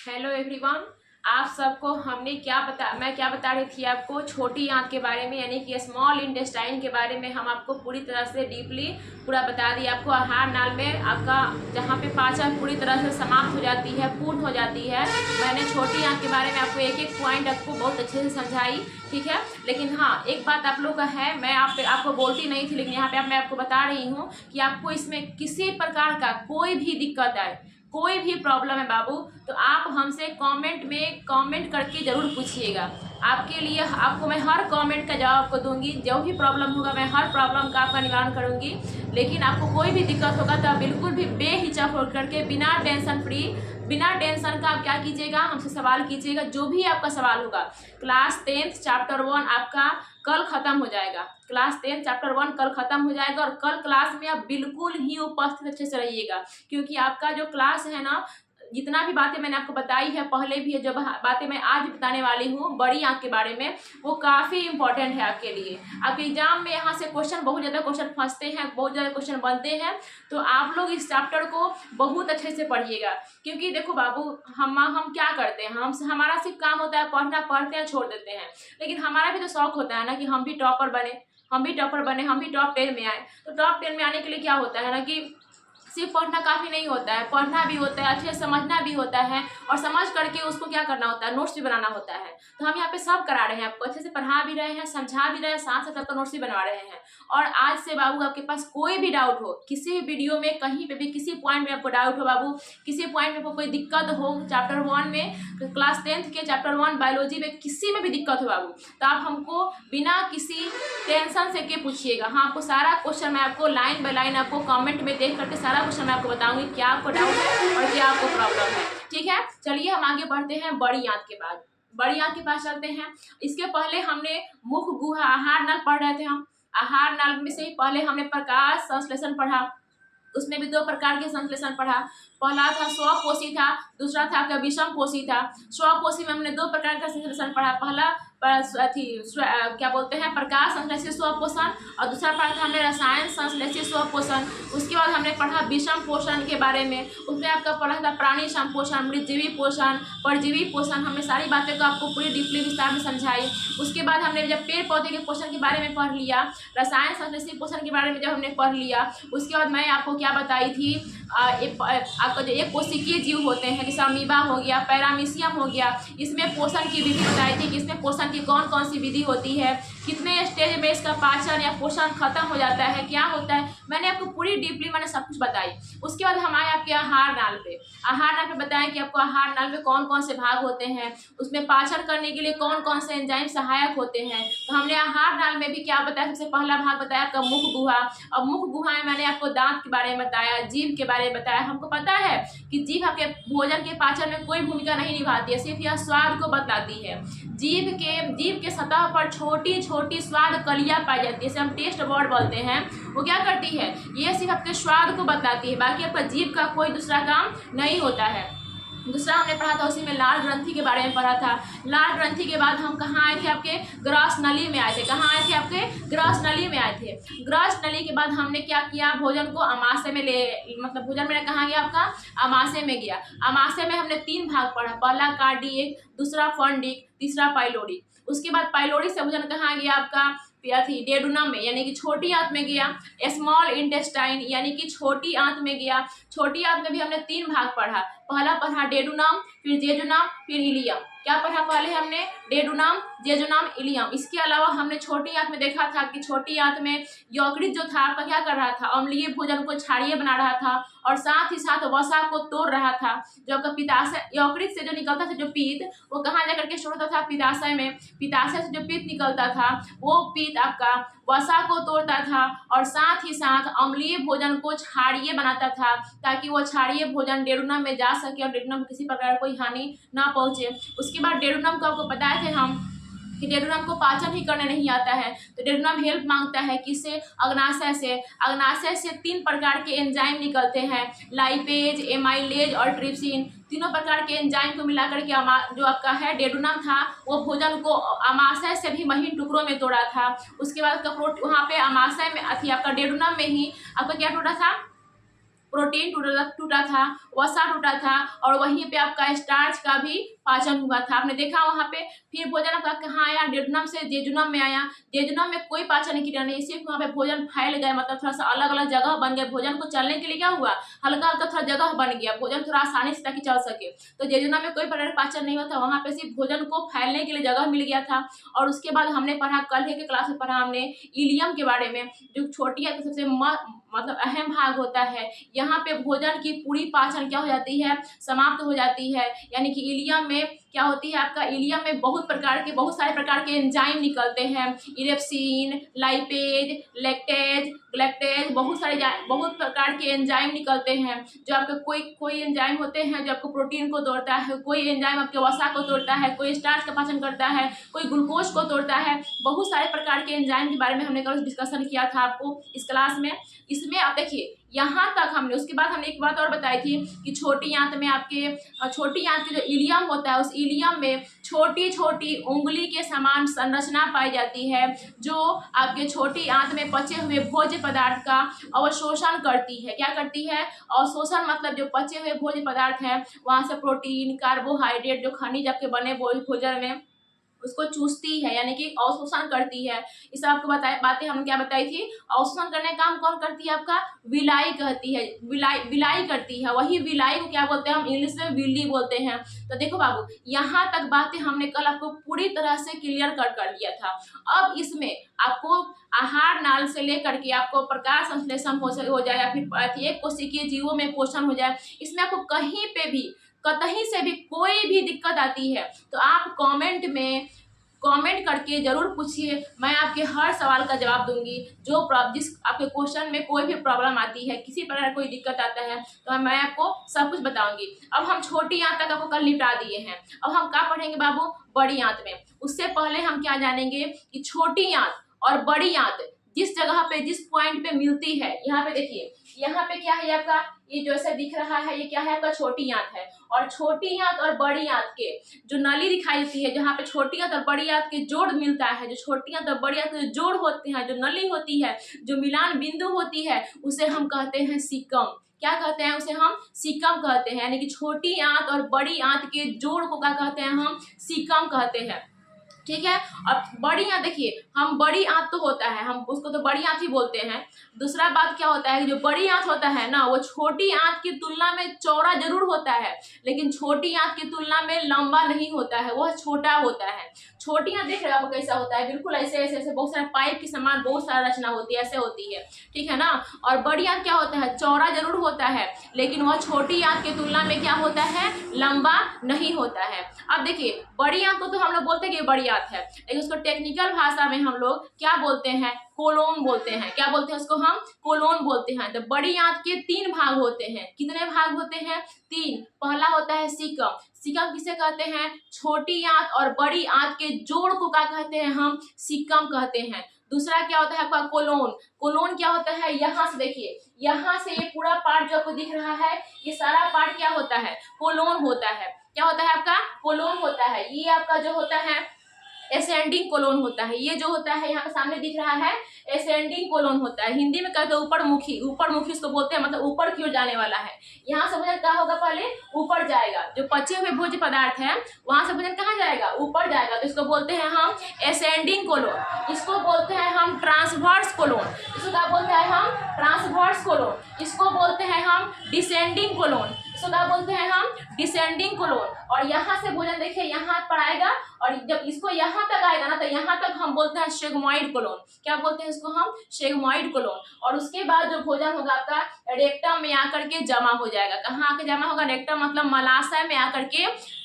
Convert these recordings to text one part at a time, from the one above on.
Hello everyone. आप सबको मैं क्या बता रही थी आपको छोटी आंत के बारे में, यानी कि स्मॉल इंटेस्टाइन के बारे में हम आपको पूरी तरह से डीपली पूरा बता दिए। आपको आहार नाल में आपका जहाँ पे पाचन पूरी तरह से समाप्त हो जाती है, पूर्ण हो जाती है। मैंने छोटी आंत के बारे में आपको एक एक पॉइंट आपको बहुत अच्छे से समझाई, ठीक है। लेकिन हाँ, एक बात आप लोग का है, मैं आपको बोलती नहीं थी, लेकिन यहाँ पे मैं आपको बता रही हूँ कि आपको इसमें किसी प्रकार का कोई भी दिक्कत आए, कोई भी प्रॉब्लम है बाबू, तो आप हमसे कमेंट करके ज़रूर पूछिएगा। आपके लिए आपको मैं हर कमेंट का जवाब आपको दूंगी। जो भी प्रॉब्लम होगा मैं हर प्रॉब्लम का आपका निवारण करूंगी। लेकिन आपको कोई भी दिक्कत होगा तो आप बिल्कुल भी बेहिचक होकर करके बिना टेंशन फ्री, बिना टेंशन का आप क्या कीजिएगा, हमसे सवाल कीजिएगा। जो भी आपका सवाल होगा, क्लास 10 चैप्टर 1 आपका कल ख़त्म हो जाएगा। क्लास 10 चैप्टर 1 कल ख़त्म हो जाएगा और कल क्लास में आप बिल्कुल ही उपस्थित अच्छे से रहिएगा, क्योंकि आपका जो क्लास है ना, जितना भी बातें मैंने आपको बताई है पहले भी है, जो बातें मैं आज भी बताने वाली हूँ बड़ी आंख के बारे में, वो काफ़ी इंपॉर्टेंट है आपके लिए। आपके एग्जाम में यहाँ से क्वेश्चन बहुत ज़्यादा क्वेश्चन फंसते हैं, बहुत ज़्यादा क्वेश्चन बनते हैं, तो आप लोग इस चैप्टर को बहुत अच्छे से पढ़िएगा। क्योंकि देखो बाबू, हम क्या करते हैं, हमारा सिर्फ काम होता है पढ़ना, पढ़ते हैं छोड़ देते हैं। लेकिन हमारा भी तो शौक होता है ना कि हम भी टॉपर बने, हम भी टॉप 10 में आए। तो टॉप 10 में आने के लिए क्या होता है ना कि सिर्फ पढ़ना काफ़ी नहीं होता है, पढ़ना भी होता है, अच्छे से समझना भी होता है, और समझ करके उसको क्या करना होता है, नोट्स भी बनाना होता है। तो हम यहाँ पे सब करा रहे हैं, आपको अच्छे से पढ़ा भी रहे हैं, समझा भी रहे हैं, साथ साथ आपका नोट्स भी बनवा रहे हैं। और आज से बाबू आपके पास कोई भी डाउट हो, किसी वीडियो में कहीं पे भी किसी पॉइंट में आपको डाउट हो बाबू, किसी पॉइंट में आपको कोई दिक्कत हो, चैप्टर 1 में, क्लास 10 के चैप्टर 1 बायोलॉजी में किसी में भी दिक्कत हो बाबू, तो आप हमको बिना किसी टेंशन से के पूछिएगा। हाँ, आपको सारा क्वेश्चन मैं आपको लाइन बाय लाइन आपको कमेंट में देख करके सारा क्वेश्चन मैं आपको बताऊंगी, क्या आपको डाउट है और क्या आपको प्रॉब्लम है, ठीक है। चलिए हम आगे बढ़ते हैं बड़ी आंत के बाद, बड़ी आंत के पास चलते हैं। इसके पहले हमने मुख गुहा आहार नल पढ़ रहे थे। हम आहार नल में से ही पहले हमने प्रकाश संश्लेषण पढ़ा, उसमें भी 2 प्रकार के संश्लेषण पढ़ा। पहला था स्वपोषी था, दूसरा था आपका विषम पोषी था। स्वपोषी में हमने 2 प्रकार का संश्लेषण पढ़ा, पहला क्या बोलते हैं, प्रकाश संश्लेषित स्वपोषण, और दूसरा पढ़ा था हमने रसायन संश्लेषित स्वपोषण। उसके बाद हमने पढ़ा विषम पोषण के बारे में, उसमें आपका पढ़ा था प्राणी संपोषण, मृतजीवी पोषण, परजीवी पोषण। हमने सारी बातें को आपको पूरी डीपली विस्तार में समझाई। उसके बाद हमने जब पेड़ पौधे के पोषण के बारे में पढ़ लिया, रसायन संश्लेषित पोषण के बारे में जब हमने पढ़ लिया, उसके बाद मैं आपको क्या बताई थी, आपका जो एक कोशिकीय जीव होते हैं, जैसे अमीबा हो गया, पैरामीशियम हो गया, इसमें पोषण की विधि बताई थी कि इसमें पोषण की कौन कौन सी विधि होती है, कितने स्टेज में इसका पाचन या पोषण खत्म हो जाता है, क्या होता है, मैंने आपको पूरी डीपली मैंने सब कुछ बताई। उसके बाद हम आए आपके आहार नाल पे। आहार नाल पे बताएं कि आपको आहार नाल में कौन कौन से भाग होते हैं, उसमें पाचन करने के लिए कौन कौन से एंजाइम सहायक होते हैं। तो हमने आहार नाल में भी क्या बताया, सबसे पहला भाग बताया आपका मुख गुहा। और मुख गुहा में मैंने आपको दांत के बारे में बताया, जीभ के बारे में बताया। हमको पता है कि जीभ आपके भोजन के पाचन में कोई भूमिका नहीं निभाती है, सिर्फ यह स्वाद को बतलाती है। जीभ के सतह पर छोटी छोटी स्वाद कलियां पाई जाती है, जैसे हम टेस्ट बर्ड बोलते हैं, वो क्या करती है, ये सिर्फ आपके स्वाद को बताती है, बाकी आपका जीभ का कोई दूसरा काम नहीं होता है। दूसरा हमने पढ़ा था उसी में लाल ग्रंथि के बारे में पढ़ा था। लाल ग्रंथि के बाद हम कहाँ आए थे, आपके ग्रस नली में आए थे। कहाँ आए थे, आपके ग्रस नली में आए थे। ग्रस नली के बाद हमने क्या किया, भोजन को अमाशय में मतलब भोजन में कहाँ गया, आपका अमाशय में गया। अमाशय में हमने 3 भाग पढ़ा, पहला कार्डियक, दूसरा फंडिक, तीसरा पाइलोरिक। उसके बाद पाइलोरिक से भोजन कहाँ गया, आपका डेडुनम में, यानी कि छोटी आंत में गया। स्मॉल इंटेस्टाइन यानी कि छोटी आंत में गया। छोटी आंत में भी हमने 3 भाग पढ़ा, पहला पढ़ा डेडुनम, फिर जेजुनम, फिर इलियम। क्या पढ़ा पहले हमने, डेडुनम, जेजुनम, इलियम। इसके अलावा हमने छोटी आंत में देखा था कि छोटी आंत में यकृत जो था आपका क्या कर रहा था, अम्लीय भोजन को क्षारीय बना रहा था, और साथ ही साथ वसा को तोड़ रहा था। जो आपका पित्ताशय, यकृत से जो निकलता था जो पित्त, वो कहाँ जाकर के स्टोर होता था, पित्ताशय में। पित्ताशय से जो पित्त निकलता था, वो पित्त आपका वसा को तोड़ता था, और साथ ही साथ अम्लीय भोजन को क्षारीय बनाता था, ताकि वो क्षारीय भोजन डेडुनम में जा सके और डेडुनम को किसी प्रकार कोई हानि ना पहुंचे। उसके बाद डेडुनम को आपको बताए थे हम कि डेडुनम को पाचन ही करने नहीं आता है, तो डेडुनम हेल्प मांगता है किससे, अग्नाशय से। अग्नाशय से 3 प्रकार के एंजाइम निकलते हैं, लाइपेज, एमाइलेज और ट्रिप्सिन। तीनों प्रकार के एंजाइम को मिलाकर के जो आपका है डेडुनम था, वो भोजन को अमाशय से भी महीन टुकड़ों में तोड़ा था। उसके बाद वहाँ पे अमाशय में आपका डेडुनम में ही आपका क्या टूटा था, प्रोटीन टूटा था, वसा टूटा था, और वहीं पे आपका स्टार्च का भी पाचन हुआ था, आपने देखा वहाँ पे। फिर भोजन आपका कहाँ आया, ड्यूडेनम से जेजुनम में आया। जेजुनम में कोई पाचन क्रिया नहीं, सिर्फ वहाँ पे भोजन फैल गया, मतलब थोड़ा सा अलग अलग जगह बन गए। भोजन को चलने के लिए क्या हुआ, हल्का हल्का थोड़ा जगह बन गया, भोजन थोड़ा आसानी से ताकि चल सके। तो जेजुनम में कोई प्रकार का पाचन नहीं हुआ था, वहाँ पे सिर्फ भोजन को फैलने के लिए जगह मिल गया था। और उसके बाद हमने पढ़ा, कल के क्लास में पढ़ा हमने इलियम के बारे में, जो छोटी है तो सबसे मतलब अहम भाग होता है। यहाँ पे भोजन की पूरी पाचन क्या हो जाती है, समाप्त हो जाती है। यानी कि इलियम में क्या होती है आपका, इलियम में बहुत सारे प्रकार के एंजाइम निकलते हैं, इरेप्सिन, लाइपेज, लैक्टेज, ग्लैक्टेज, बहुत प्रकार के एंजाइम निकलते हैं। जो आपके कोई एंजाइम होते हैं जो आपको प्रोटीन को तोड़ता है, कोई एंजाइम आपके वसा को तोड़ता है, कोई स्टार्च का पाचन करता है, कोई ग्लूकोज को तोड़ता है। बहुत सारे प्रकार के एंजाइम के बारे में हमने कल डिस्कशन किया था आपको इस क्लास में। इसमें आप देखिए यहाँ तक हमने, उसके बाद हमने एक बात और बताई थी कि छोटी आंत में आपके छोटी आंत के जो इलियम होता है, उस इलियम में छोटी छोटी उंगली के समान संरचना पाई जाती है, जो आपके छोटी आंत में पचे हुए भोज्य पदार्थ का अवशोषण करती है। क्या करती है, अवशोषण, मतलब जो पचे हुए भोज्य पदार्थ है वहाँ से प्रोटीन, कार्बोहाइड्रेट, जो खनिज आपके बने भोजन में, उसको चूसती है, यानी कि अवशोषण करती है। इस आपको बातें हमने क्या बताई थी, अवशोषण करने का काम कौन करती है, आपका विलाई कहती है, विलाई करती है। वही विलाई को क्या बोलते हैं, हम इंग्लिश में विली बोलते हैं। तो देखो बाबू, यहाँ तक बातें हमने कल आपको पूरी तरह से क्लियर कर दिया था। अब इसमें आपको आहार नाल से लेकर के आपको प्रकाश संश्लेषण हो जाए, या फिर एक कोशिकीय जीवों में पोषण हो जाए, इसमें आपको कहीं पे भी कहीं से भी कोई भी दिक्कत आती है तो आप कमेंट करके जरूर पूछिए। मैं आपके हर सवाल का जवाब दूंगी। जिस आपके क्वेश्चन में कोई भी प्रॉब्लम आती है, किसी प्रकार कोई दिक्कत आता है, तो मैं आपको सब कुछ बताऊंगी। अब हम छोटी आंत तक आपको कल निपटा दिए हैं। अब हम क्या पढ़ेंगे बाबू, बड़ी आंत में। उससे पहले हम क्या जानेंगे कि छोटी आंत और बड़ी आंत जिस जगह पे, जिस पॉइंट पे मिलती है, यहाँ पे देखिए, यहाँ पे क्या है आपका, ये जो ऐसा दिख रहा है, ये क्या है आपका, छोटी आंत है। और छोटी आंत और बड़ी आंत के जो नली दिखाई देती है, जहाँ पे छोटी आंत और बड़ी आंत के जोड़ मिलता है, जो छोटी आंत और बड़ी आंत के जोड़ होते हैं, जो नली होती है, जो मिलान बिंदु होती है, उसे हम कहते हैं सीकम। क्या कहते हैं, उसे हम सीकम कहते हैं। यानी कि छोटी आंत और बड़ी आंत के जोड़ को क्या कहते हैं, हम सीकम कहते हैं। ठीक है। अब बड़ी आंत देखिए, हम बड़ी आंत तो होता है, हम उसको तो बड़ी आंत ही बोलते हैं। दूसरा बात क्या होता है कि जो बड़ी आंत होता है ना, वो छोटी आंत की तुलना में चौड़ा जरूर होता है, लेकिन छोटी आंत की तुलना में लंबा नहीं होता है, वह छोटा होता है। छोटी आंत देख रहे हो आपको कैसा होता है, बिल्कुल ऐसे ऐसे ऐसे बहुत सारे पाइप के समान बहुत सारा रचना होती है, ऐसे होती है। ठीक है ना। और बड़ी आंत क्या होता है, चौड़ा जरूर होता है, लेकिन वह छोटी आंत की तुलना में क्या होता है, लंबा नहीं होता है। अब देखिए, बड़ी आंत को तो हम लोग बोलते हैं कि बड़ी आंत है, लेकिन उसको टेक्निकल भाषा में हम लोग क्या बोलते हैं, कोलोन बोलते हैं। क्या बोलते हैं उसको, हम कोलोन बोलते हैं। तो बड़ी आंत के 3 भाग होते हैं। कितने भाग होते हैं, 3। पहला होता है सीकम। सीकम किसे कहते हैं, छोटी आंत और बड़ी आंत के जोड़ को क्या कहते हैं, हम सीकम कहते हैं। दूसरा क्या होता है आपका, कोलोन। कोलोन क्या होता है, यहाँ से देखिए, यहाँ से ये पूरा पार्ट जो आपको दिख रहा है, ये सारा पार्ट क्या होता है, कोलोन होता है। क्या होता है आपका, कोलोन होता है। ये आपका जो होता है एसेंडिंग कोलोन होता है। ये जो होता है यहाँ पे सामने दिख रहा है, एसेंडिंग कोलोन होता है। हिंदी में कहते हैं ऊपर मुखी, ऊपर मुखी इसको बोलते हैं, मतलब ऊपर की ओर जाने वाला है। यहाँ से भोजन क्या होगा, पहले ऊपर जाएगा। जो पचे हुए भोज्य पदार्थ है वहां से भोजन कहाँ जाएगा, ऊपर जाएगा। तो इसको बोलते हैं हम एसेंडिंग कोलोन। इसको बोलते हैं हम ट्रांसवर्स कोलोन। इसको क्या बोलते हैं हम, ट्रांसवर्स कोलोन। इसको बोलते हैं हम डिसेंडिंग कोलोन। इसको क्या बोलते हैं हम, डिसेंडिंग कोलोन। और यहाँ से भोजन देखिए यहाँ पर आएगा, और जब इसको यहाँ तक आएगा ना, तो यहाँ तक हम बोलते हैं सेगमॉइड कोलोन। क्या बोलते हैं इसको हम, सेगमॉइड कोलोन। और उसके बाद जो भोजन होगा आपका रेक्टम में आकर के जमा हो जाएगा। कहाँ आकर जमा होगा, रेक्टम मतलब मलाशय में आकर के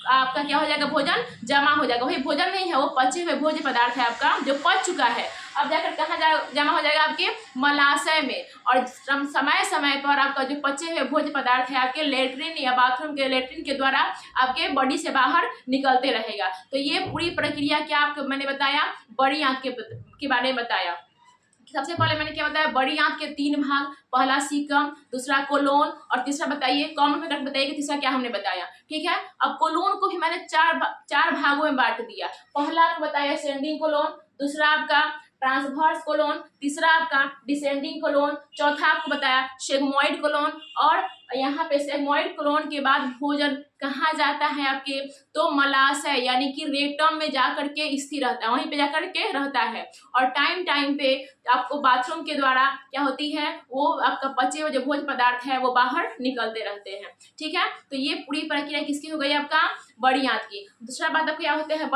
आपका क्या हो जाएगा, भोजन जमा हो जाएगा। वही भोजन नहीं है, वो पचे हुए भोज्य पदार्थ है आपका, जो पच चुका है। अब जाकर कहाँ जमा हो जाएगा, आपके मलाशय में। और समय समय पर आपका जो पचे हुए भोज्य पदार्थ है आपके लेट्रिन या बाथरूम के लेट्रिन के द्वारा आपके बॉडी से बाहर निकलते रहेगा। तो ये पूरी प्रक्रिया क्या आपको मैंने बताया, बड़ी आंत के बारे में बताया। सबसे पहले मैंने क्या बताया, बड़ी आंत के 3 भाग, पहला सीकम, दूसरा कोलोन, और तीसरा बताइए, कमेंट में करके बताइए कि तीसरा क्या हमने बताया। ठीक है। अब कोलोन को भी मैंने चार भागों में बांट दिया। पहला आपको बताया असेंडिंग कोलोन, दूसरा आपका ट्रांसवर्स कोलोन, तीसरा आपका डिसेंडिंग कोलोन, चौथा आपको बताया सेगमॉइड कोलोन, और यहाँ पे सेगमोइड कोलन के बाद भोजन कहाँ जाता है आपके, तो मलाशय यानी कि रेक्टम में जा करके स्थिर रहता है, वहीं पे जा करके रहता है। और टाइम टाइम पे आपको बाथरूम के द्वारा क्या होती है, वो आपका पचे हुए जो भोज्य पदार्थ है वो बाहर निकलते रहते हैं। ठीक है, तो ये पूरी प्रक्रिया किसकी हो गई, आपका बड़ी आंत की। दूसरा बात अब क्या होता है,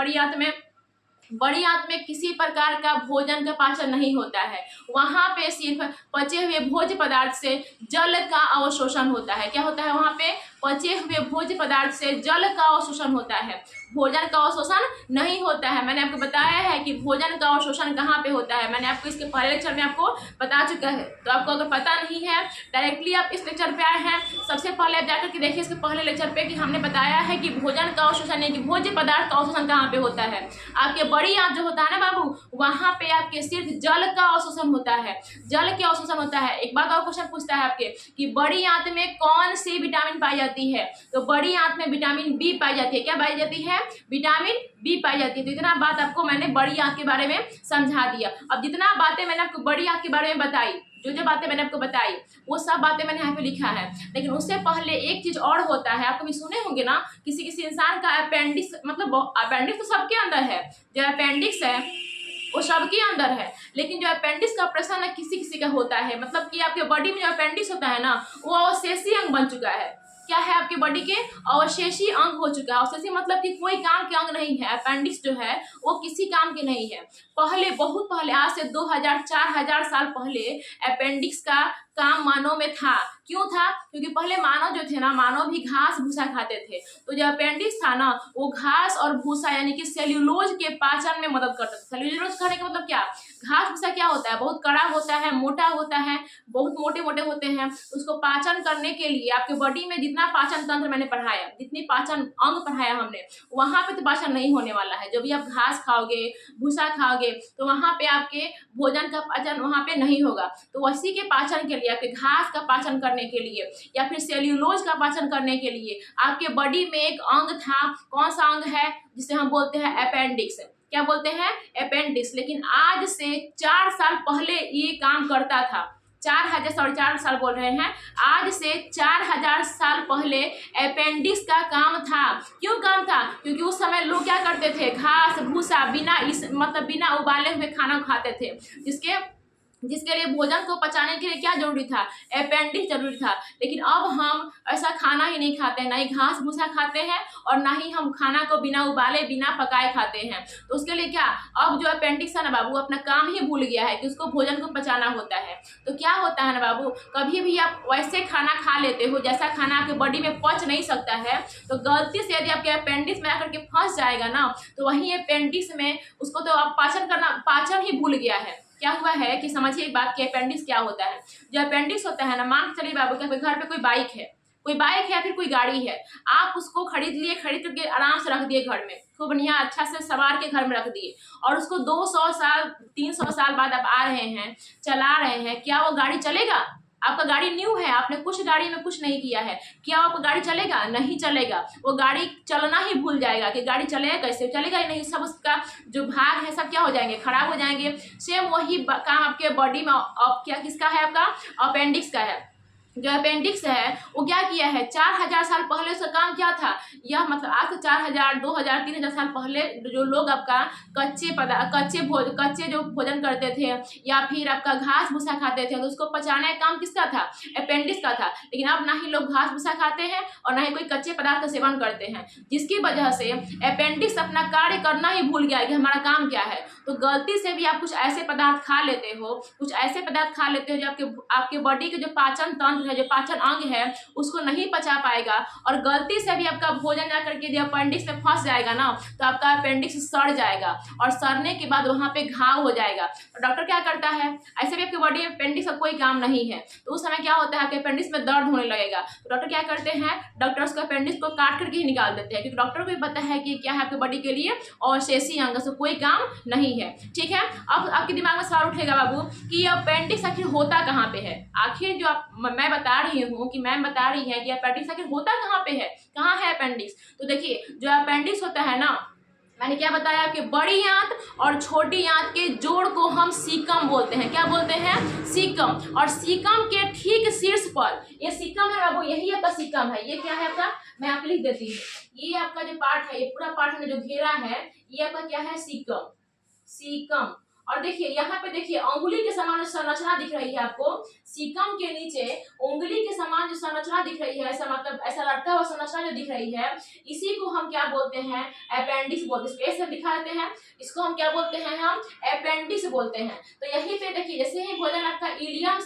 बड़ी आंत में किसी प्रकार का भोजन का पाचन नहीं होता है, वहां पे सिर्फ पचे हुए भोज्य पदार्थ से जल का अवशोषण होता है। क्या होता है, वहां पे पचे हुए भोज्य पदार्थ से जल का अवशोषण होता है, भोजन का अवशोषण नहीं होता है। मैंने आपको बताया है कि भोजन का अवशोषण कहाँ पे होता है, मैंने आपको इसके पहले लेक्चर में आपको बता चुका है। तो आपको अगर पता नहीं है, डायरेक्टली आप इस लेक्चर पे आए हैं, सबसे पहले आप जाकर के देखिए इसके पहले लेक्चर पे कि हमने बताया है कि भोजन का अवशोषण यानी कि भोज्य पदार्थ का अवशोषण कहाँ पे होता है। आपके बड़ी आंत जो होता है ना बाबू, वहां पे आपके सिर्फ जल का अवशोषण होता है, जल के अवशोषण होता है। एक बार और क्वेश्चन पूछता है आपके कि बड़ी आंत में कौन सी विटामिन पाई जाती है, तो बड़ी आंत में विटामिन बी पाई जाती है। क्या पाई जाती है, विटामिन बी पाई जाती है। तो इतना बात आपको मैंने बड़ी आंत के बारे में समझा दिया। अब जितना बातें मैंने आपको बड़ी आंत के बारे में बताई, जो बातें मैंने आपको बताई वो सब बातें मैंने यहाँ पे लिखा है। लेकिन उससे पहले एक चीज और होता है, आप कभी सुने होंगे ना, किसी किसी इंसान का अपेंडिक्स, मतलब अपेंडिक्स तो सबके अंदर है, जो अपेंडिक्स है वो सबके अंदर है, लेकिन जो अपेंडिक्स का ऑपरेशन है किसी किसी का होता है, मतलब कि आपके बॉडी में जो अपेंडिक्स होता है ना, वो अवशेषी अंग बन चुका है। क्या है, आपके बॉडी के अवशेषी अंग हो चुका है। अवशेषी मतलब कि कोई काम के अंग नहीं है, अपेंडिक्स जो है वो किसी काम के नहीं है। पहले, बहुत पहले, आज से 2000-4000 साल पहले अपेंडिक्स का काम मानव में था। क्यों था, क्योंकि पहले मानव जो थे ना, मानव भी घास भूसा खाते थे। तो जो अपेंडिक्स था ना, वो घास और भूसा यानी कि सेल्यूलोज के पाचन में मदद करता था। सेल्यूलोज खाने का मतलब क्या, घास भूसा क्या होता है, बहुत कड़ा होता है, मोटा होता है, बहुत मोटे मोटे होते हैं। उसको पाचन करने के लिए आपके बॉडी में जितना पाचन तंत्र मैंने पढ़ाया, जितनी पाचन अंग पढ़ाया हमने, वहां पे तो पाचन नहीं होने वाला है। जब भी आप घास खाओगे, भूसा खाओगे, तो वहां पे आपके भोजन का पाचन वहां पे नहीं होगा। तो उसी के पाचन के लिए, आपके घास का पाचन करने के लिए या फिर सेल्यूलोज का पाचन करने के लिए आपके बॉडी में एक अंग था। कौन सा अंग है, जिसे हम बोलते हैं अपेंडिक्स। क्या बोलते हैं, अपेंडिक्स। लेकिन आज से 4 साल पहले ये काम करता था। 4 साल बोल रहे हैं, आज से 4000 साल पहले अपेंडिक्स का काम था। क्यों काम था, क्योंकि उस समय लोग क्या करते थे, घास भूसा बिना उबाले हुए खाना खाते थे, जिसके लिए भोजन को पचाने के लिए क्या जरूरी था, अपेंडिक्स जरूरी था। लेकिन अब हम ऐसा खाना ही नहीं खाते हैं, ना ही घास भूसा खाते हैं और ना ही हम खाना को बिना उबाले बिना पकाए खाते हैं। तो उसके लिए क्या, अब जो अपेंडिक्स है ना बाबू, अपना काम ही भूल गया है कि उसको भोजन को पचाना होता है। तो क्या होता है ना बाबू, कभी भी आप वैसे खाना खा लेते हो जैसा खाना आपके बॉडी में पच नहीं सकता है, तो गलती से यदि आपके अपेंडिक्स में आकर के फंस जाएगा ना, तो वही अपेंडिक्स में उसको तो आप पाचन ही भूल गया है। क्या हुआ है कि समझिए एक बात कि अपेंडिक्स क्या होता है। जो अपेंडिक्स होता है ना, मान के चलिए बाबू के घर पे कोई बाइक है या फिर कोई गाड़ी है, आप उसको खरीद करके आराम से रख दिए घर में, खूब बढ़िया अच्छा से सवार के घर में रख दिए, और उसको 200 साल 300 साल बाद आप आ रहे हैं, चला रहे हैं, क्या वो गाड़ी चलेगा? आपका गाड़ी न्यू है, आपने कुछ गाड़ी में कुछ नहीं किया है, क्या आपका गाड़ी चलेगा? नहीं चलेगा। वो गाड़ी चलना ही भूल जाएगा कि गाड़ी चलेगा कैसे, चलेगा ही नहीं। सब उसका जो भाग है सब क्या हो जाएंगे, खराब हो जाएंगे। सेम वही काम आपके बॉडी में क्या किसका है, आपका अपेंडिक्स का है। जो अपेंडिक्स है वो क्या किया है, 4000 साल पहले उसका काम क्या था, यह मतलब आज से 4000, 2000, 3000 साल पहले जो लोग आपका कच्चे जो भोजन करते थे या फिर आपका घास भूसा खाते थे, तो उसको पचाने का काम किसका था, अपेंडिक्स का था। लेकिन अब ना ही लोग घास भूसा खाते हैं और ना ही कोई कच्चे पदार्थ का सेवन करते हैं, जिसकी वजह से अपेंडिक्स अपना कार्य करना ही भूल गया कि हमारा काम क्या है। तो गलती से भी आप कुछ ऐसे पदार्थ खा लेते हो, जो आपके बॉडी के जो पाचन तंत्र है, जो पाचन अंग है, उसको नहीं पचा पाएगा, और गलती से भी आपका भोजन जाकर के जब अपेंडिक्स में फंस जाएगा ना, तो आपका अपेंडिक्स सड़ जाएगा, और सड़ने के बाद वहां पे घाव हो जाएगा। तो डॉक्टर क्या करता है, ऐसे भी आपकी बॉडी में अपेंडिक्स का कोई काम नहीं है, तो उस समय क्या होता है कि अपेंडिक्स में दर्द होने लगेगा, तो डॉक्टर क्या करते हैं, डॉक्टर उसको अपेंडिक्स को काट करके ही निकाल देते हैं, क्योंकि डॉक्टर को भी पता है कि क्या है आपकी बॉडी के लिए अवशेषी अंग से कोई काम नहीं है। ठीक है, अब आपके दिमाग में सवाल उठेगा बाबू कि ये अपेंडिक्स आखिर होता कहाँ पे है। आखिर जो मैं बता रही हूँ कि मैम बता रही है कि अपेंडिक्स आखिर होता कहाँ पे है, कहाँ है अपेंडिक्स। तो देखिए, जो अपेंडिक्स होता है ना, मैंने क्या बताया कि बड़ी आंत और छोटी आंत के जोड़ को हम सीकम बोलते हैं। क्या बोलते हैं? सीकम। और सीकम के ठीक शीर्ष पर, ये सीकम है बाबू, यही आपका सीकम है। ये क्या है आपका, मैं आपको लिख देती हूँ, ये आपका जो पार्ट है, ये पूरा पार्ट में जो घेरा है, ये आपका क्या है? सीकम। सीकम। और देखिए यहाँ पे देखिए अंगुली के समान जो संरचना दिख रही है आपको, सीकम के नीचे उंगली के समान जो संरचना दिख रही है, ऐसा मतलब ऐसा लटका हुआ संरचना जो दिख रही है, इसी को हम क्या बोलते हैं? अपेंडिक्स बोलते हैं। स्पेस से दिखा देते हैं, इसको हम क्या बोलते हैं? हम अपेंडिक्स बोलते हैं। तो यहीं पे देखिए, जैसे ही भोजन आपका इलियम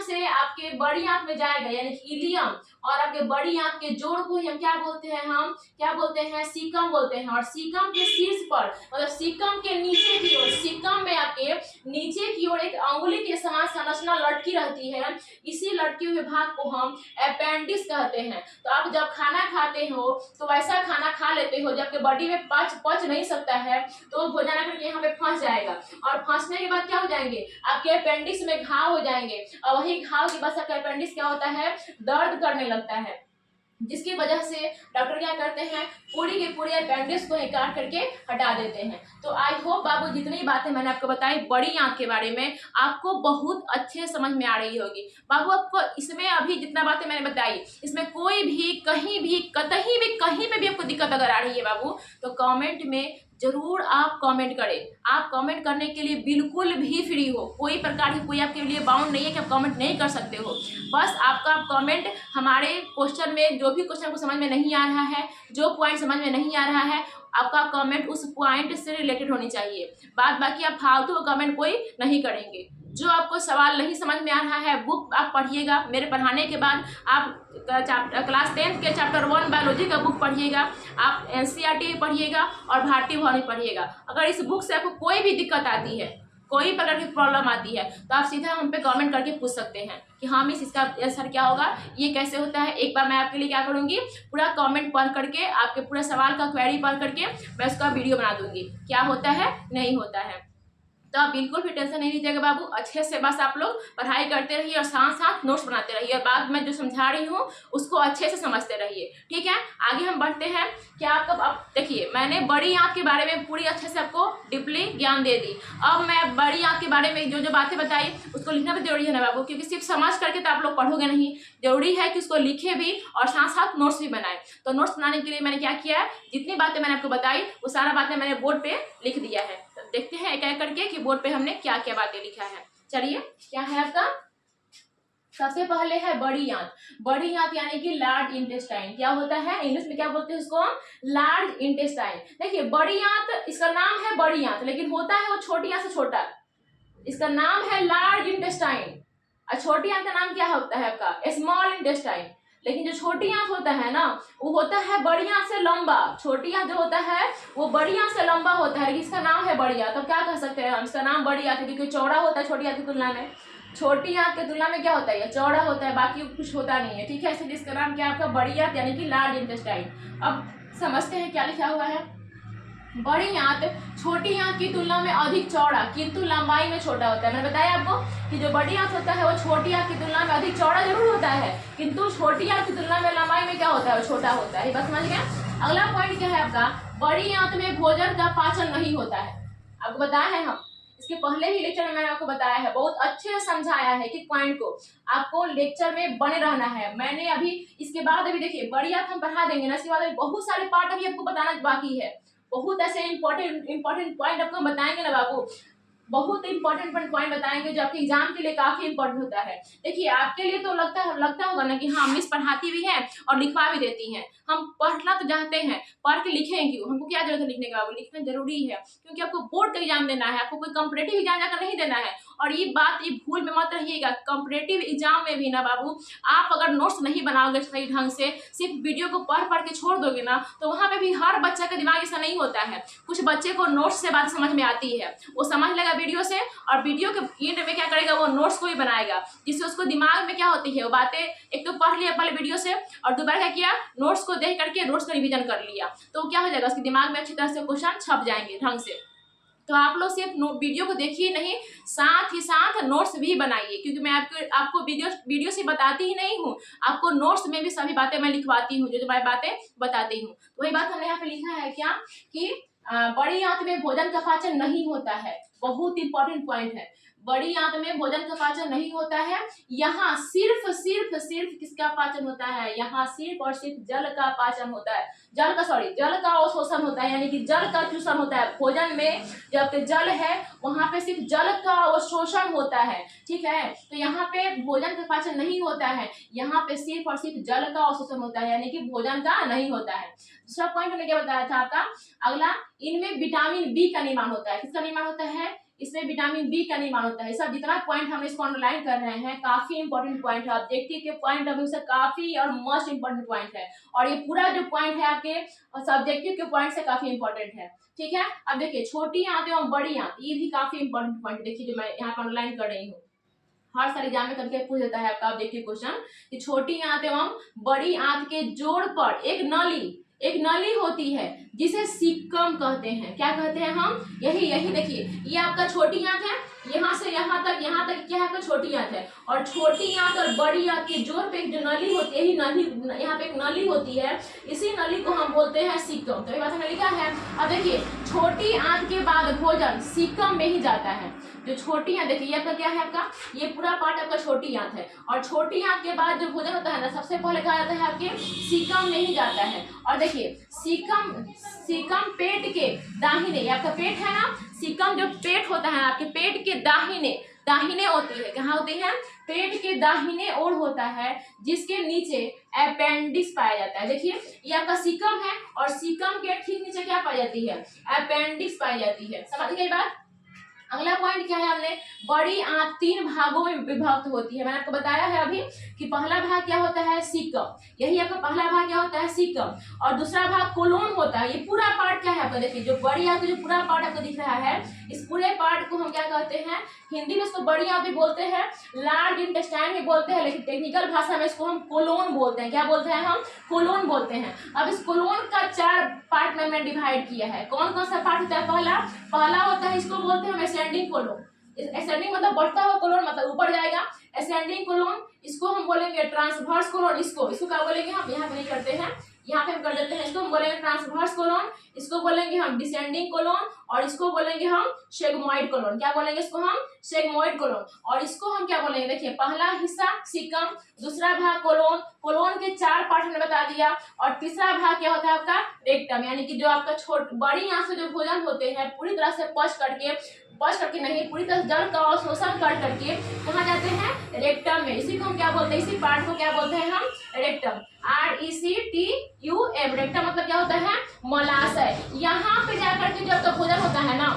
से आपके बड़ी आंत में जाएगा, यानी इलियम और आपके बड़ी आंत के जोड़ को ही हम क्या बोलते हैं? हम क्या बोलते हैं? सीकम बोलते हैं। और सीकम के शीर्ष पर, मतलब सीकम के नीचे की ओर, सीकम में आपके नीचे की ओर एक अंगुली के समान संरचना लटकी रहती है, इसी लटके हुए भाग को हम अपेंडिक्स कहते हैं। तो आप जब खाना खाते हो तो वैसा खाना खा लेते हो जबकि बॉडी में पच नहीं सकता है, तो भोजन आकर के यहाँ पे फंस जाएगा, और फंसने के बाद क्या हो जाएंगे? आपके अपेंडिक्स में घाव हो जाएंगे, और वही घाव के बाद आपका अपेंडिक्स क्या होता है? दर्द करने लगता है, जिसकी वजह से डॉक्टर क्या करते हैं? पूरी की पूरी अपेंडिक्स को काट करके हटा देते हैं। तो आई होप बाबू जितनी बातें मैंने आपको बताई बड़ी आंत के बारे में, आपको बहुत अच्छे समझ में आ रही होगी। बाबू आपको इसमें अभी जितना बातें मैंने बताई, इसमें कोई भी कहीं भी कहीं भी कहीं पे भी आपको दिक्कत अगर आ रही है बाबू, तो कमेंट में जरूर आप कमेंट करें। आप कमेंट करने के लिए बिल्कुल भी फ्री हो, कोई प्रकार की कोई आपके लिए बाउंड नहीं है कि आप कमेंट नहीं कर सकते हो। बस आपका कमेंट हमारे क्वेश्चन में, जो भी क्वेश्चन को समझ में नहीं आ रहा है, जो पॉइंट समझ में नहीं आ रहा है, आपका कमेंट उस पॉइंट से रिलेटेड होनी चाहिए। बाद बाकी आप फालतू कमेंट कोई नहीं करेंगे। जो आपको सवाल नहीं समझ में आ रहा है, बुक आप पढ़िएगा। मेरे पढ़ाने के बाद आप क्लास 10th के चैप्टर 1 बायोलॉजी का बुक पढ़िएगा, आप NCERT पढ़िएगा और भारतीय भवन पढ़िएगा। अगर इस बुक से आपको कोई भी दिक्कत आती है, कोई प्रकार की प्रॉब्लम आती है, तो आप सीधा हम पे कमेंट करके पूछ सकते हैं कि हाँ मिस इसका आंसर क्या होगा, ये कैसे होता है। एक बार मैं आपके लिए क्या करूँगी, पूरा कमेंट पढ़ करके, आपके पूरा सवाल का क्वेरी पढ़ करके मैं उसका वीडियो बना दूंगी, क्या होता है नहीं होता है। तो आप बिल्कुल भी टेंशन नहीं लीजिएगा बाबू, अच्छे से बस आप लोग पढ़ाई करते रहिए और साथ साथ नोट्स बनाते रहिए, और बाद में जो समझा रही हूँ उसको अच्छे से समझते रहिए। ठीक है, आगे हम बढ़ते हैं। क्या आपको अब देखिए, मैंने बड़ी आंत के बारे में पूरी अच्छे से आपको डीपली ज्ञान दे दी। अब मैं बड़ी आंत के बारे में जो जो बातें बताई उसको लिखना भी जरूरी है ना बाबू, क्योंकि सिर्फ समझ करके तो आप लोग पढ़ोगे नहीं, जरूरी है कि उसको लिखे भी और साथ साथ नोट्स भी बनाए। तो नोट्स बनाने के लिए मैंने क्या किया है, जितनी बातें मैंने आपको बताई वो सारा बातें मैंने बोर्ड पे लिख दिया है। तो देखते हैं एक एक करके कि बोर्ड पे हमने क्या क्या बातें लिखा है। चलिए, क्या है आपका, सबसे पहले है बड़ी आंत। बड़ी आंत यानी कि लार्ज इंटेस्टाइन। क्या होता है इंग्लिश में, क्या बोलते हैं उसको? Large intestine. देखिए बड़ी आंत, इसका नाम है बड़ी आंत, लेकिन होता है वो छोटी आंत से छोटा। इसका नाम है लार्ज इंटेस्टाइन, और छोटी आंत का नाम क्या होता है आपका? Small intestine. लेकिन जो छोटी आंत होता है ना, वो होता है बड़ी आंत से लंबा। छोटी आंत जो होता है वो बड़ी आंत से लंबा होता है, लेकिन इसका नाम है बड़ी आंत। तो क्या कह सकते हैं हम, इसका नाम बड़ी आंत है क्योंकि चौड़ा होता है छोटी आंत की तुलना में। छोटी आंत की तुलना में क्या होता है, ये चौड़ा होता है, बाकी कुछ होता नहीं है। ठीक है, इसलिए इसका नाम क्या है आपका? बड़ी आंत यानी कि लार्ज इंटेस्टाइन। अब समझते हैं क्या लिखा हुआ है। बड़ी आंत छोटी आंत की तुलना में अधिक चौड़ा किंतु लंबाई में छोटा होता है। मैंने बताया आपको कि जो बड़ी आंत होता है वो छोटी आंत की तुलना में अधिक चौड़ा जरूर होता है, किंतु छोटी आंत की तुलना में लंबाई में क्या होता है? वो छोटा होता है। बस समझ गए। अगला पॉइंट क्या है आपका, बड़ी आंत में भोजन का पाचन नहीं होता है। आपको बताया है, हम इसके पहले ही लेक्चर में मैंने आपको बताया है, बहुत अच्छे से समझाया है कि पॉइंट को आपको लेक्चर में बने रहना है। मैंने अभी इसके बाद अभी देखिए बड़ी आंत हम पढ़ा देंगे ना, इसके बाद अभी बहुत सारे पार्ट अभी आपको बताना बाकी है। बहुत ऐसे इंपॉर्टेंट पॉइंट आपको बताएंगे ना बाबू, बहुत इंपॉर्टेंट पॉइंट बताएंगे जो आपके एग्जाम के लिए काफी इंपॉर्टेंट होता है। देखिए आपके लिए तो लगता होगा ना कि हाँ मिस पढ़ाती भी है और लिखवा भी देती हैं। हम पढ़ना तो चाहते हैं, पढ़ के लिखें क्यों? हमको क्या जरूरत है लिखने का बाबू? लिखना जरूरी है क्योंकि आपको बोर्ड का एग्जाम देना है, आपको कोई कॉम्पिटेटिव एग्जाम जाकर नहीं देना है। और ये बात ये भूल में मत रहिएगा, कॉम्पिटेटिव एग्जाम में भी ना बाबू, आप अगर नोट्स नहीं बनाओगे सही ढंग से, सिर्फ वीडियो को पढ़ के छोड़ दोगे ना, तो वहाँ पे भी हर बच्चा का दिमाग ऐसा नहीं होता है। कुछ बच्चे को नोट्स से बात समझ में आती है, वो समझ लेगा वीडियो से, और वीडियो के एंड में क्या करेगा, वो नोट्स को भी बनाएगा, जिससे उसको दिमाग में क्या होती है, वो बातें एक तो पढ़ लिया पहले वीडियो से, और दोबारा क्या किया, नोट्स को देख करके नोट्स का रिवीजन कर लिया, तो क्या हो जाएगा, उसके दिमाग में अच्छी तरह से क्वेश्चन छप जाएंगे ढंग से। तो आप लोग सिर्फ वीडियो को देखिए नहीं, साथ ही साथ नोट्स भी बनाइए, क्योंकि मैं आपको वीडियो से बताती ही नहीं हूँ, आपको नोट्स में भी सभी बातें मैं लिखवाती हूँ, जो मैं बातें बताती हूँ। वही बात हमने यहाँ पे लिखा है क्या कि बड़ी आंत में भोजन का पाचन नहीं होता है, बहुत इंपॉर्टेंट पॉइंट है। बड़ी आंत में भोजन का पाचन नहीं होता है। यहाँ सिर्फ सिर्फ सिर्फ किसका पाचन होता है, यहाँ सिर्फ और सिर्फ जल का पाचन होता है, जल का अवशोषण होता है, यानी कि जल का चूषण होता है। भोजन में जब जल है वहां पे सिर्फ जल का अवशोषण होता है, ठीक है। तो यहाँ पे भोजन का पाचन नहीं होता है, यहाँ पे सिर्फ और सिर्फ जल का अवशोषण होता है, यानी कि भोजन का नहीं होता है। दूसरा पॉइंट मैंने क्या बताया था आपका, अगला, इनमें विटामिन बी का निर्माण होता है। किसका निर्माण होता है, इसमें विटामिन बी का निर्माण होता है। सब जितना पॉइंट हम इसको अंडरलाइन कर रहे हैं काफी इंपॉर्टेंट पॉइंट है, ऑब्जेक्टिव के पॉइंट ऑफ व्यू से काफी और मोस्ट इंपॉर्टेंट पॉइंट है, और ये पूरा जो पॉइंट है आपके सब्जेक्टिव के पॉइंट से काफी इंपॉर्टेंट है, ठीक है। अब देखिए छोटी आंत एवं बड़ी आंत, ये भी काफी इंपॉर्टेंट पॉइंट देखिए जो मैं यहाँ पर अंडरलाइन कर रही हूँ। हर साल एग्जाम में करके पूछ देता है आपका ऑब्जेक्टिव क्वेश्चन कि छोटी आंत एवं बड़ी आंत के जोड़ पर एक नली होती है जिसे सीकम कहते हैं। क्या कहते हैं हम, यही देखिए, ये आपका छोटी आंत है, यहाँ से यहाँ तक क्या है आपका छोटी आंत है, और छोटी आंत और बड़ी आंत के जोड़ पे एक जो नली होती है, यही नली, यहाँ पे एक नली होती है, इसी नली को हम बोलते हैं सीकम। तो ये बात हमने लिखा है। अब देखिए छोटी आंत के बाद भोजन सीकम में ही जाता है। जो छोटी आंत देखिए, ये आपका क्या है, आपका ये पूरा पार्ट आपका छोटी आंत है, और छोटी आंत के बाद जो भोजन होता है ना, सबसे पहले कहा जाता है आपके सीकम में ही जाता है। और देखिए सीकम पेट के दाहिने, आपका पेट है ना, सीकम जो पेट होता है आपके पेट के दाहिने होती है, कहाँ होती है, पेट के दाहिने ओर होता है, जिसके नीचे अपेंडिक्स पाया जाता है। देखिए ये आपका सीकम है, और सीकम के ठीक नीचे क्या पाई जाती है, अपेंडिक्स पाई जाती है। समझ गई बात। अगला पॉइंट क्या है, हमने बड़ी आंत 3 भागों में विभक्त होती है। मैंने आपको बताया है अभी कि पहला भाग क्या होता है, सीकम, यही आपका पहला भाग क्या होता है, सीकम, और दूसरा भाग कोलोन होता है। ये पूरा पार्ट क्या है आपका, देखिए जो बड़ी आंत जो पूरा पार्ट आपको दिख रहा है, इस पूरे पार्ट को हम क्या कहते हैं, हिंदी में इसको बड़ी आंत भी बोलते हैं, लार्ज इंटेस्टाइन भी बोलते हैं, लेकिन टेक्निकल भाषा में इसको हम कोलोन बोलते हैं। क्या बोलते हैं हम, कोलोन बोलते हैं। अब इस कोलोन का 4 पार्ट में मैंने डिवाइड किया है। कौन कौन सा पार्ट होता है, पहला होता है, इसको बोलते हैं असेंडिंग कोलोन। असेंडिंग मतलब बढ़ता हुआ कोलोन, मतलब ऊपर जाएगा, असेंडिंग कोलोन। इसको हम बोलेंगे ट्रांसवर्स कोलोन, इसको क्या बोलेंगे हम, यहाँ पे नहीं करते हैं, यहाँ पे हम कर देते हैं, इसको हम बोलेंगे ट्रांसवर्स कोलोन, इसको बोलेंगे हम डिसेंडिंग कोलोन, और इसको बोलेंगे हम सेगमॉइड कोलोन। क्या बोलेंगे इसको हम, सेगमॉइड कोलोन। और इसको हम क्या बोलेंगे, देखिए पहला हिस्सा सीकम, दूसरा भाग कोलोन, कोलोन के 4 पार्ट हमने बता दिया, और तीसरा भाग क्या होता है आपका रेक्टम, यानी कि जो आपका बड़ी आंत से जो भोजन होते हैं पूरी तरह से पच करके नहीं, पूरी तरह जल का अवशोषण करके कहाँ जाते हैं, रेक्टम में। इसी को हम क्या बोलते हैं, इसी पार्ट को क्या बोलते हैं हम, रेक्टम, RECTUM। रेक्टम मतलब क्या होता है, मलाशय। यहाँ पे जाकर के जब भोजन होता है ना,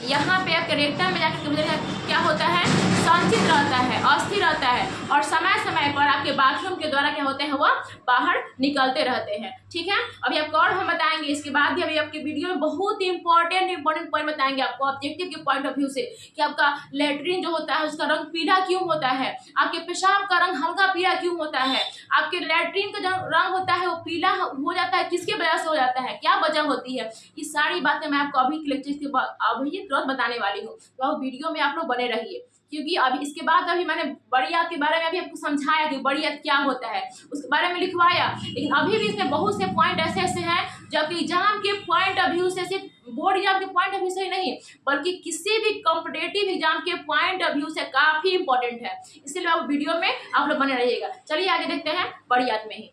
यहाँ पे आपके रेक्टम में जाकर भोजन क्या होता है, संचित रहता है, अस्थिर रहता है, और समय समय पर आपके बाथरूम के द्वारा क्या होते हैं, वह बाहर निकलते रहते हैं, ठीक है। अभी आपको और हम बताएंगे इसके बाद भी, अभी आपके वीडियो में बहुत इंपॉर्टेंट पॉइंट बताएंगे आपको ऑब्जेक्टिव के पॉइंट ऑफ व्यू से, कि आपका लेट्रिन जो होता है उसका रंग पीला क्यों होता है, आपके पेशाब का रंग हल्का पीला क्यों होता है, आपके लेट्रिन का जो रंग होता है वो पीला हो जाता है, किसकी वजह से हो जाता है, क्या वजह होती है। ये सारी बातें मैं आपको अभी के लेक्चर के बाद अभी तुरंत बताने वाली हूँ, तो वीडियो में आप लोग बने रहिए, क्योंकि अभी इसके बाद अभी मैंने बड़ी आंत के बारे में अभी आपको समझाया कि बड़ी आंत क्या होता है, उसके बारे में लिखवाया, लेकिन अभी भी इसमें बहुत से पॉइंट ऐसे हैं जो कि एग्जाम के पॉइंट ऑफ व्यू से, सिर्फ बोर्ड एग्जाम के पॉइंट ऑफ व्यू से ही नहीं, बल्कि किसी भी कॉम्पिटेटिव एग्जाम के पॉइंट ऑफ व्यू से काफी इंपॉर्टेंट है। इसलिए वीडियो में आप लोग बने रहिएगा। चलिए आगे देखते हैं बड़ी आंत में ही।